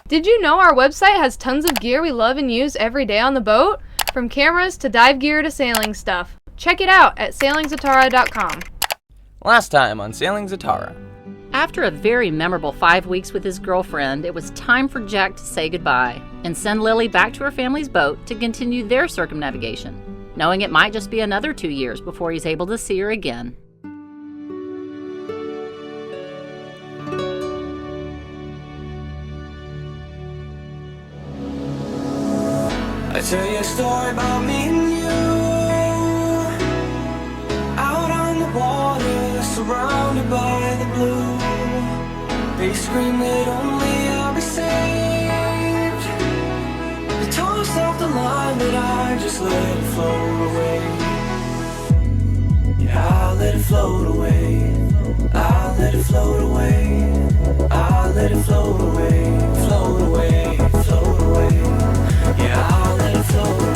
Did you know our website has tons of gear we love and use every day on the boat? From cameras to dive gear to sailing stuff. Check it out at sailingzatara.com. Last time on Sailing Zatara. After a very memorable 5 weeks with his girlfriend, it was time for Jack to say goodbye and send Lily back to her family's boat to continue their circumnavigation, knowing it might just be another 2 years before he's able to see her again. I tell you a story about me and you, out on the water, surrounded by the blue. They scream that only I'll be saved. They toss off the line, but I just let it float away. Yeah, I'll let it float away. I'll let it float away. I'll let it float away. Float away, float away. Yeah, I'll let it float away.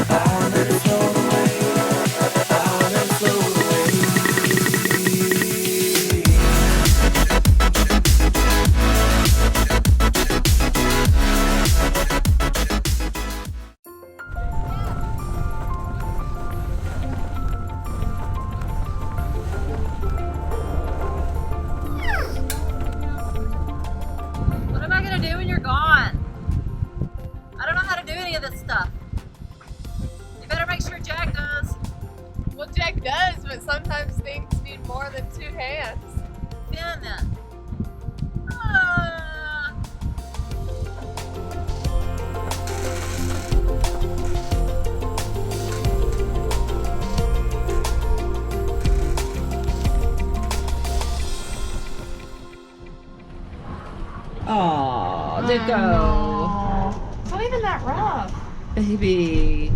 I'll let it float away. I'll let it float away. What am I going to do when you're gone? I don't know how to do any of this stuff. You better make sure Jack does. Well, Jack does, but sometimes things need more than 2 hands. Finn then. Oh, Zuko. It's not even that rough. Baby.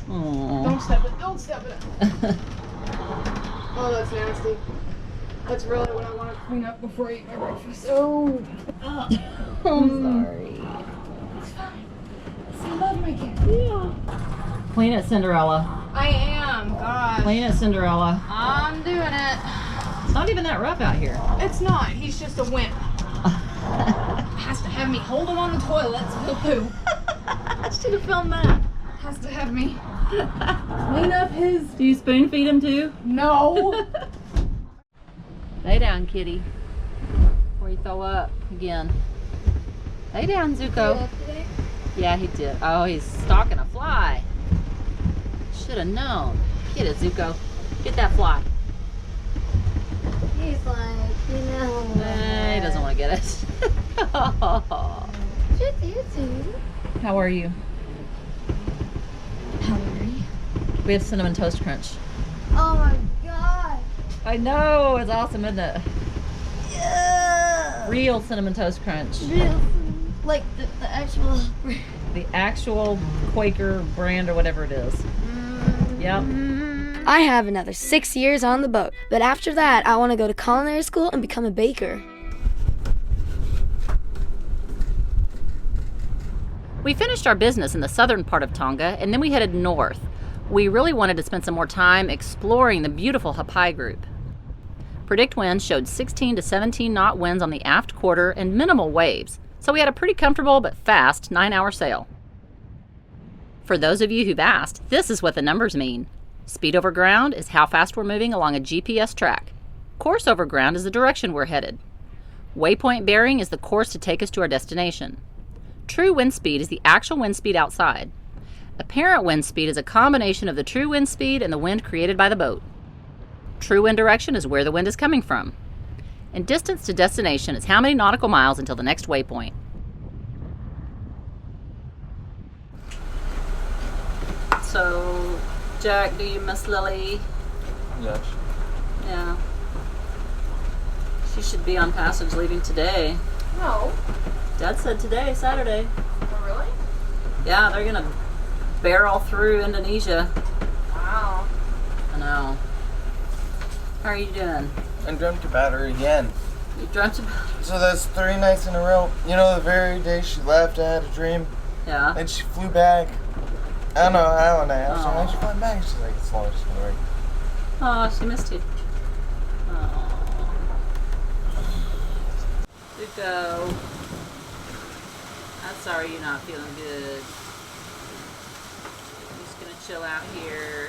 Oh. Don't step it. Don't step it. Oh, that's nasty. That's really what I want to clean up before I eat my breakfast. Oh. I'm sorry. It's fine. I love my kid. Yeah. Clean it, Cinderella. I am. Gosh. Clean it, Cinderella. I'm doing it. It's not even that rough out here. It's not. He's just a wimp. Has to have me hold him on the toilet so he'll poo. I should have filmed that. Has to have me clean up his... Do you spoon feed him too? No. Lay down, kitty. Before you throw up again. Lay down, Zuko. Yeah, he did. Oh, he's stalking a fly. Should have known. Get it, Zuko. Get that fly. He's like, you know. He doesn't want to get it. Just you two. How are you? Hungry. We have cinnamon toast crunch. Oh my god. I know, it's awesome, isn't it? Yeah. Real cinnamon toast crunch. Real. Like the actual. The actual Quaker brand or whatever it is. Yep. I have another 6 years on the boat, but after that, I want to go to culinary school and become a baker. We finished our business in the southern part of Tonga, and then we headed north. We really wanted to spend some more time exploring the beautiful Hapai group. Predict winds showed 16 to 17 knot winds on the aft quarter and minimal waves, so we had a pretty comfortable but fast 9-hour sail. For those of you who've asked, this is what the numbers mean. Speed over ground is how fast we're moving along a GPS track. Course over ground is the direction we're headed. Waypoint bearing is the course to take us to our destination. True wind speed is the actual wind speed outside. Apparent wind speed is a combination of the true wind speed and the wind created by the boat. True wind direction is where the wind is coming from. And distance to destination is how many nautical miles until the next waypoint. So, Jack, do you miss Lily? Yes. Yeah. She should be on passage leaving today. No. Dad said today, Saturday. Oh, really? Yeah, they're gonna barrel through Indonesia. Wow. I know. How are you doing? I dreamt about her again. You dreamt about it? So that's 3 nights in a row. You know, the very day she left, I had a dream. Yeah. And she flew back. I don't know how and a half. So Oh. when she flew back, she's like, it's a long story. Oh, she missed you. Oh. Zuko. Sorry you're not feeling good. I'm just gonna chill out here.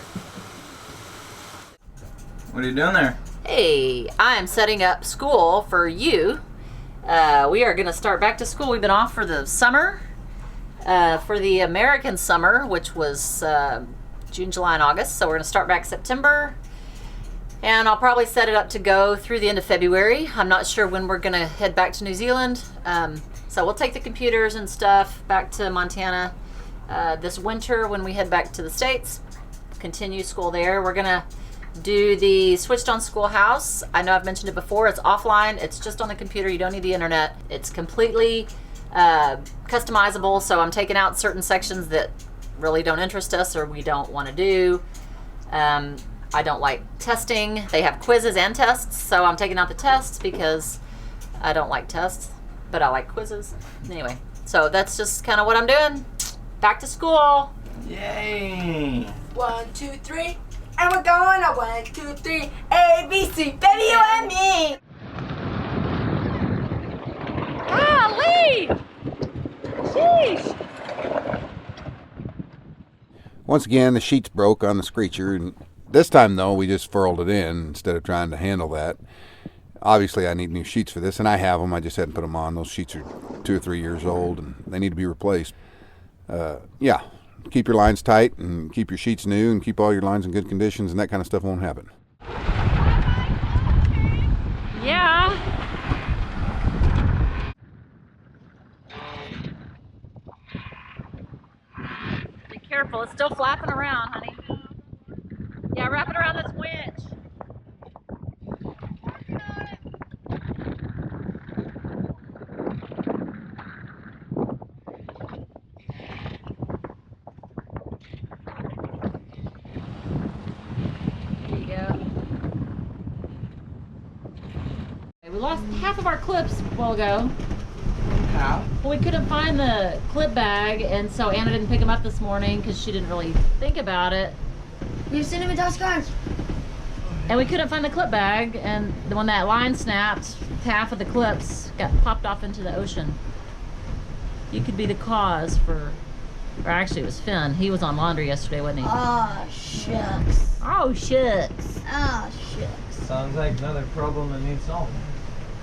What are you doing there? Hey, I am setting up school for you. We are gonna start back to school. We've been off for the summer, for the American summer, which was June, July, and August. So we're gonna start back September. And I'll probably set it up to go through the end of February. I'm not sure when we're gonna head back to New Zealand. So we'll take the computers and stuff back to Montana this winter when we head back to the States. Continue school there. We're gonna do the switched on schoolhouse. I know I've mentioned it before. It's offline. It's just on the computer. You don't need the internet. It's completely customizable. So I'm taking out certain sections that really don't interest us or we don't want to do. I don't like testing. They have quizzes and tests, so I'm taking out the tests because I don't like tests, but I like quizzes. Anyway, so that's just kind of what I'm doing. Back to school. Yay! 1, 2, 3, and we're going on 1, 2, 3, A, B, C, baby, you and me. Golly! Sheesh! Once again, the sheets broke on the screecher, and this time, though, we just furled it in instead of trying to handle that. Obviously, I need new sheets for this, and I have them. I just hadn't put them on. Those sheets are 2 or 3 years old, and they need to be replaced. Yeah, keep your lines tight, and keep your sheets new, and keep all your lines in good conditions, and that kind of stuff won't happen. Yeah. Be careful. It's still flapping around, honey. Yeah, wrap it around this winch. There you go. We lost half of our clips a while ago. How? Well, we couldn't find the clip bag, and so Anna didn't pick them up this morning because she didn't really think about it. You've seen him in Dodge cars. And we couldn't find the clip bag, and when that line snapped, half of the clips got popped off into the ocean. You could be the cause for, or actually it was Finn. He was on laundry yesterday, wasn't he? Oh, shucks. Oh, shucks. Oh, shucks. Sounds like another problem that needs solving.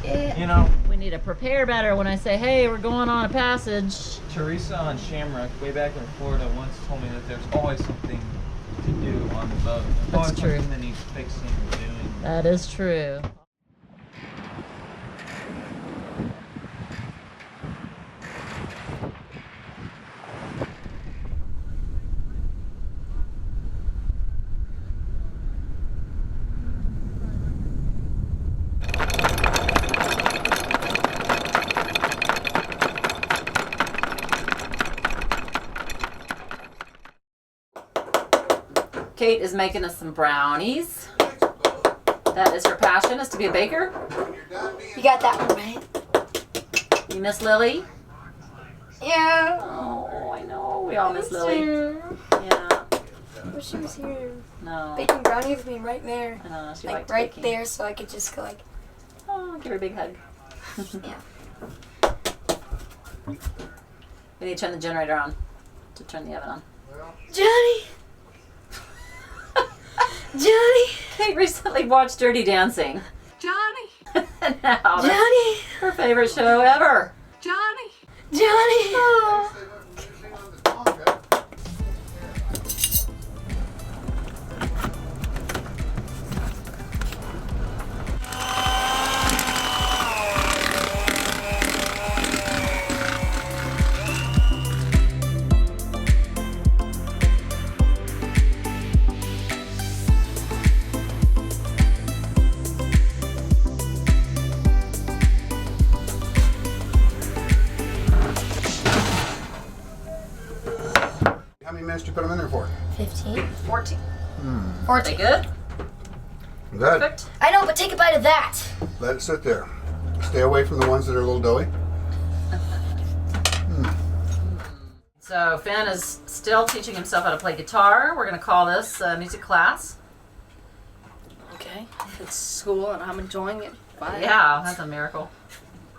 Yeah. You know, We need to prepare better when I say, hey, we're going on a passage. Teresa on Shamrock, way back in Florida, once told me that there's always something to do on the boat. There's That's always true. something that needs fixing or doing. That is true. Kate is making us some brownies. That is her passion, is to be a baker. You got that one right. You miss Lily? Yeah. Oh, I know. We all miss Lily. Too. Yeah. Wish she was here. No. Baking brownies with me right there. I know. She Like liked right baking. there, so I could just go like, Oh, give her a big hug. yeah. We need to turn the generator on to turn the oven on. Johnny. Johnny. Kate recently watched Dirty Dancing. Johnny, And now that's Johnny. her favorite show ever. Johnny. Johnny. How many minutes do you put them in there for? 15. 14. Are 14. they good? Good. Perfect. I know, but take a bite of that. Let it sit there. Stay away from the ones that are a little doughy. So Finn is still teaching himself how to play guitar. We're going to call this music class. Okay, it's school and I'm enjoying it. Bye. Yeah, that's a miracle.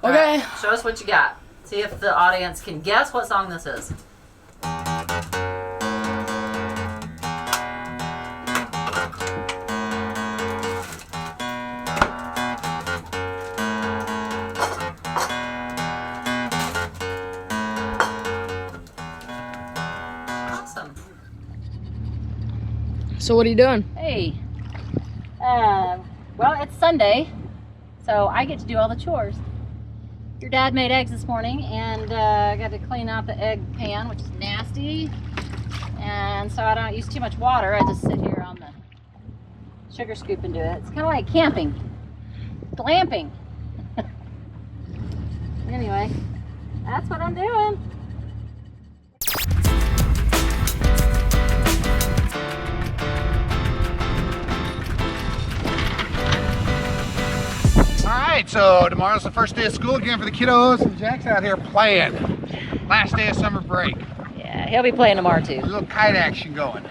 Okay. All right, show us what you got. See if the audience can guess what song this is. Awesome. So what are you doing? Hey. Well, it's Sunday, so I get to do all the chores. Your dad made eggs this morning, and I got to clean out the egg pan, which is nasty. And so I don't use too much water. I just sit here on the sugar scoop and do it. It's kind of like camping, glamping. Anyway, that's what I'm doing. Alright, so tomorrow's the first day of school again for the kiddos, and Jack's out here playing. Last day of summer break. Yeah, he'll be playing tomorrow too. A little kite action going.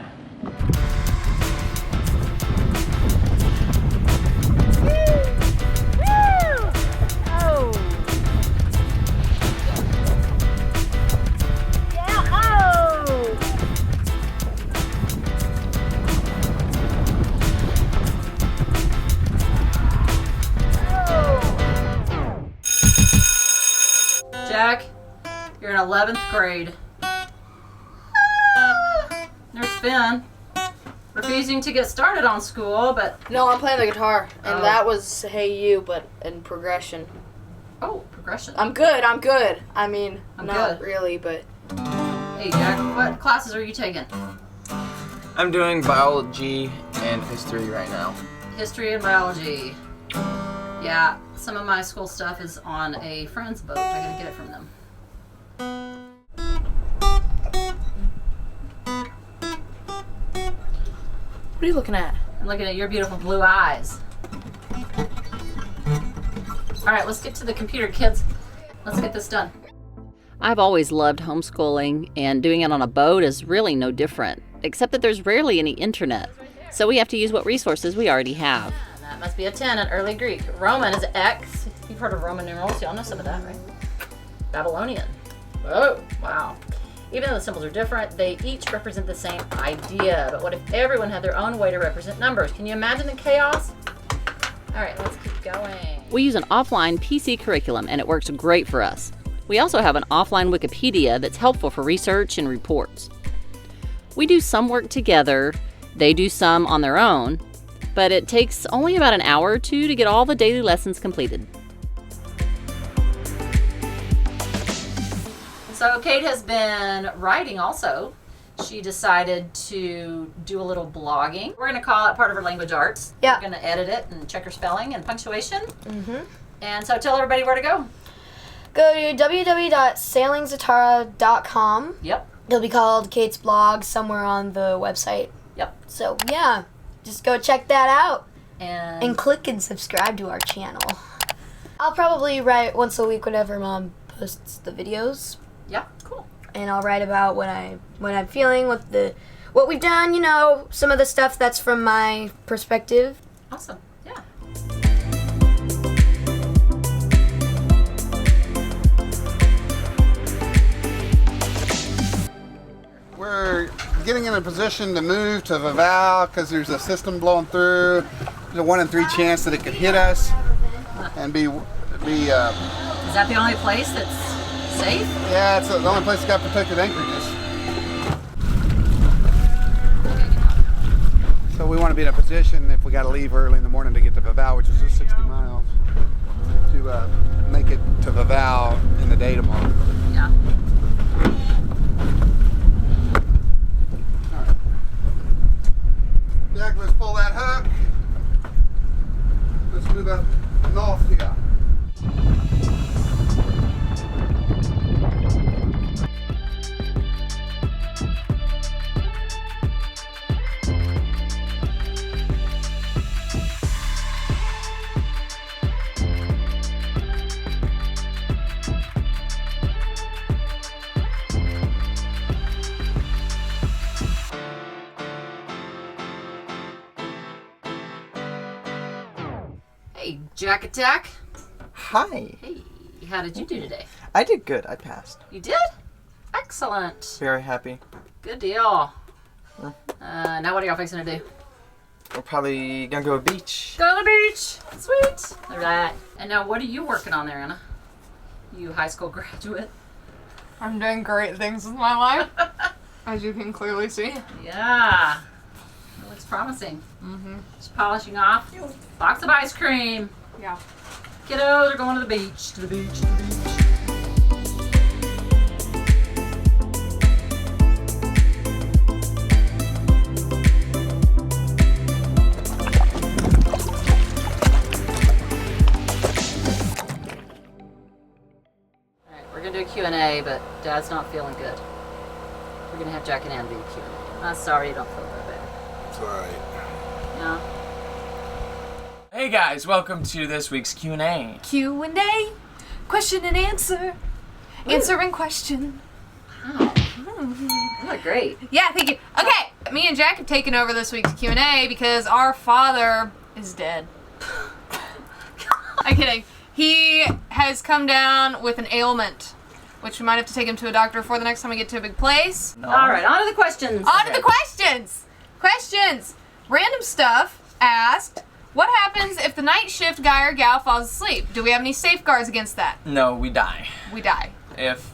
Jack, you're in 11th grade. There's Finn, refusing to get started on school, but... No, I'm playing the guitar, and Oh. that was Hey You, but in progression. Oh, progression. I'm good. I mean, I'm not good. really, but... Hey Jack, what classes are you taking? I'm doing biology and history right now. History and biology. Yeah, some of my school stuff is on a friend's boat. I gotta get it from them. What are you looking at? I'm looking at your beautiful blue eyes. All right, let's get to the computer, kids. Let's get this done. I've always loved homeschooling, and doing it on a boat is really no different, except that there's rarely any internet, so we have to use what resources we already have. That must be a 10 in early Greek. Roman is X. You've heard of Roman numerals. Y'all know some of that, right? Babylonian. Oh, wow. Even though the symbols are different, they each represent the same idea. But what if everyone had their own way to represent numbers? Can you imagine the chaos? All right, let's keep going. We use an offline PC curriculum, and it works great for us. We also have an offline Wikipedia that's helpful for research and reports. We do some work together, they do some on their own, but it takes only about an hour or two to get all the daily lessons completed. So Kate has been writing also. She decided to do a little blogging. We're going to call it part of her language arts. Yeah. We're going to edit it and check her spelling and punctuation. Mm-hmm. And so tell everybody where to go. Go to www.sailingzatara.com. Yep. It'll be called Kate's blog somewhere on the website. Yep. So yeah, just go check that out And and click and subscribe to our channel. I'll probably write once a week whenever Mom posts the videos, yeah, cool. and I'll write about what I'm feeling, what we've done. You know, some of the stuff that's from my perspective. Awesome. Yeah. We're getting in a position to move to Vavau because there's a system blowing through. There's a 1 in 3 chance that it could hit us and be. Is that the only place that's safe? Yeah, it's the only place that's got protected anchorages. So we want to be in a position, if we got to leave early in the morning to get to Vavau, which is just 60 miles, to make it to Vavau in the day tomorrow. Yeah. All right. Jack, let's pull that hook. Let's move up north here. Hey, Jack Attack. Hi. Hey. How did you do today? I did good. I passed. You did? Excellent. Very happy. Good deal. Now what are y'all fixing to do? We're probably gonna go to the beach. Go to the beach. Sweet. All right. And now what are you working on there, Anna? You high school graduate. I'm doing great things with my life, as you can clearly see. Yeah. It looks promising. Mm-hmm. Just polishing off box of ice cream. Yeah. Kiddos are going to the beach. To the beach. To the beach. We're going to do a Q&A, but Dad's not feeling good. We're going to have Jack and Ann do a Q&A. I'm sorry you don't feel that bad. It's all right. Yeah. Hey guys, welcome to this week's Q&A. Q&A, question and answer, answering question. Wow. You look great. Yeah, thank you. Okay, me and Jack have taken over this week's Q&A because our father is dead. I'm kidding. He has come down with an ailment, which we might have to take him to a doctor for the next time we get to a big place. No. All right, on to the questions. On to the questions! Questions! Random Stuff asked, what happens if the night shift guy or gal falls asleep? Do we have any safeguards against that? No, we die. We die. If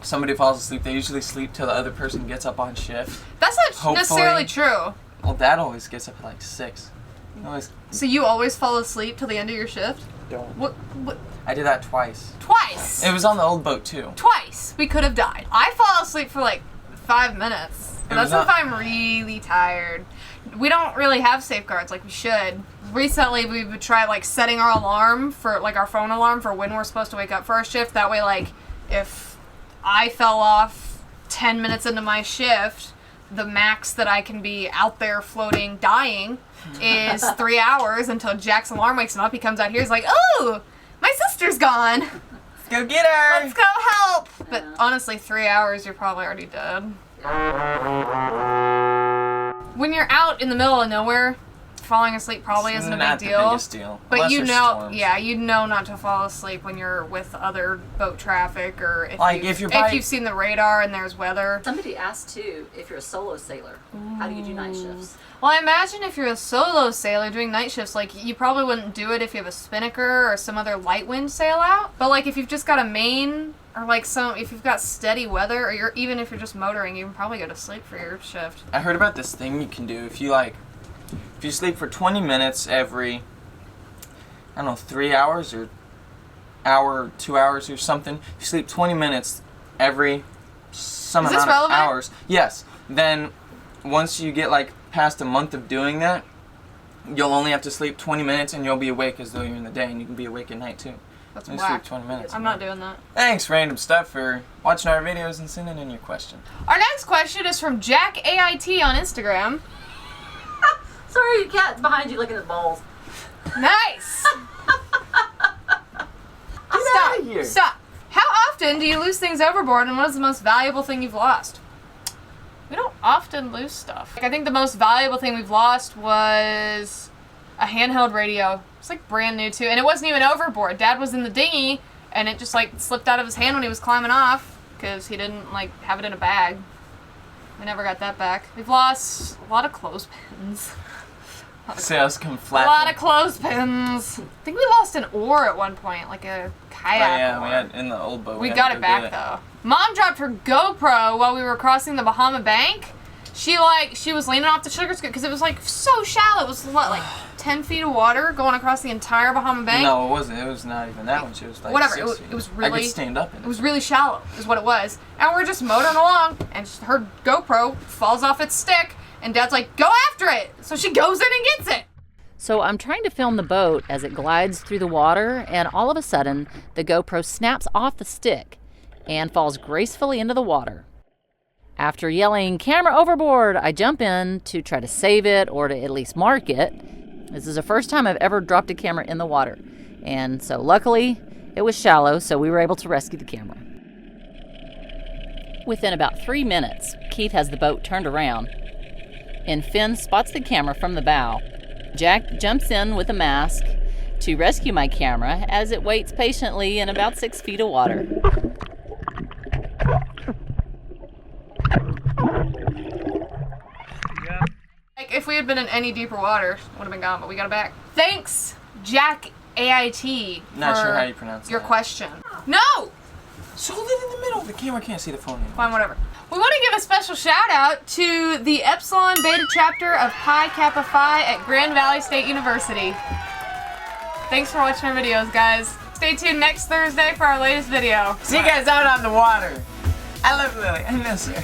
somebody falls asleep, they usually sleep till the other person gets up on shift. That's not Hopefully. necessarily true. Well, Dad always gets up at like 6. He always So you always fall asleep till the end of your shift? don't. What? I did that twice. Twice! It was on the old boat too. Twice! We could have died. I fall asleep for like 5 minutes. It That's was if I'm really tired. We don't really have safeguards like we should. Recently, we would try like setting our alarm for like our phone alarm for when we're supposed to wake up for our shift. That way, like if I fell off 10 minutes into my shift, the max that I can be out there floating dying is 3 hours until Jack's alarm wakes him up. He comes out here, he's like, oh, my sister's gone. Let's go get her! Let's go help. But honestly, 3 hours, you're probably already dead. When you're out in the middle of nowhere, falling asleep probably isn't a Not big the deal. biggest deal. But Unless you there's know, storms. yeah, you know not to fall asleep when you're with other boat traffic or if, Like, if you've seen the radar and there's weather. Somebody asked too if you're a solo sailor, how do you do night shifts? Well, I imagine if you're a solo sailor doing night shifts, like, you probably wouldn't do it if you have a spinnaker or some other light wind sail out. But, like, if you've just got a main or, like, if you've got steady weather or even if you're just motoring, you can probably go to sleep for your shift. I heard about this thing you can do if you sleep for 20 minutes every, 3 hours or hour, 2 hours or something. If you sleep 20 minutes every some Is this amount of relevant? hours. Yes. Then once you get like past a month of doing that, you'll only have to sleep 20 minutes and you'll be awake as though you're in the day, and you can be awake at night too. That's You whack. sleep 20 minutes. I'm not doing that. Thanks, Random Stuff, for watching our videos and sending in your question. Our next question is from Jack AIT on Instagram. Sorry, your cat's behind you looking at the balls. Nice! Outta here. Stop. How often do you lose things overboard, and what is the most valuable thing you've lost? We don't often lose stuff. Like, I think the most valuable thing we've lost was a handheld radio. It's like brand new too, and it wasn't even overboard. Dad was in the dinghy, and it just like slipped out of his hand when he was climbing off because he didn't like have it in a bag. We never got that back. We've lost a lot of clothespins. Sails come A flat. lot of clothespins. I think we lost an oar at one point, like a kayak yeah, oar. we had in the old boat. We had got to it go back get though. Mom dropped her GoPro while we were crossing the Bahama Bank. She was leaning off the sugar scoop because it was like so shallow. It was what, like 10 feet of water going across the entire Bahama Bank? No, it wasn't. It was not even that much. It was like Whatever. 6 It feet. was I really. could stand up in it. It was really shallow, is what it was. And we're just motoring along, and her GoPro falls off its stick, and Dad's like, "Go after it!" So she goes in and gets it. So I'm trying to film the boat as it glides through the water, and all of a sudden, the GoPro snaps off the stick and falls gracefully into the water. After yelling, "Camera overboard!" I jump in to try to save it or to at least mark it. This is the first time I've ever dropped a camera in the water. And so luckily, it was shallow, so we were able to rescue the camera. Within about 3 minutes, Keith has the boat turned around, and Finn spots the camera from the bow. Jack jumps in with a mask, to rescue my camera as it waits patiently in about 6 feet of water. Like, if we had been in any deeper water, it would have been gone, but we got it back. Thanks, Jack AIT, Not for sure how you pronounce your that. question. No! So hold it in the middle. The camera can't see the phone anymore. Fine, whatever. We want to give a special shout out to the Epsilon Beta chapter of Pi Kappa Phi at Grand Valley State University. Thanks for watching our videos, guys. Stay tuned next Thursday for our latest video. See you guys out on the water. I love Lily. I miss her.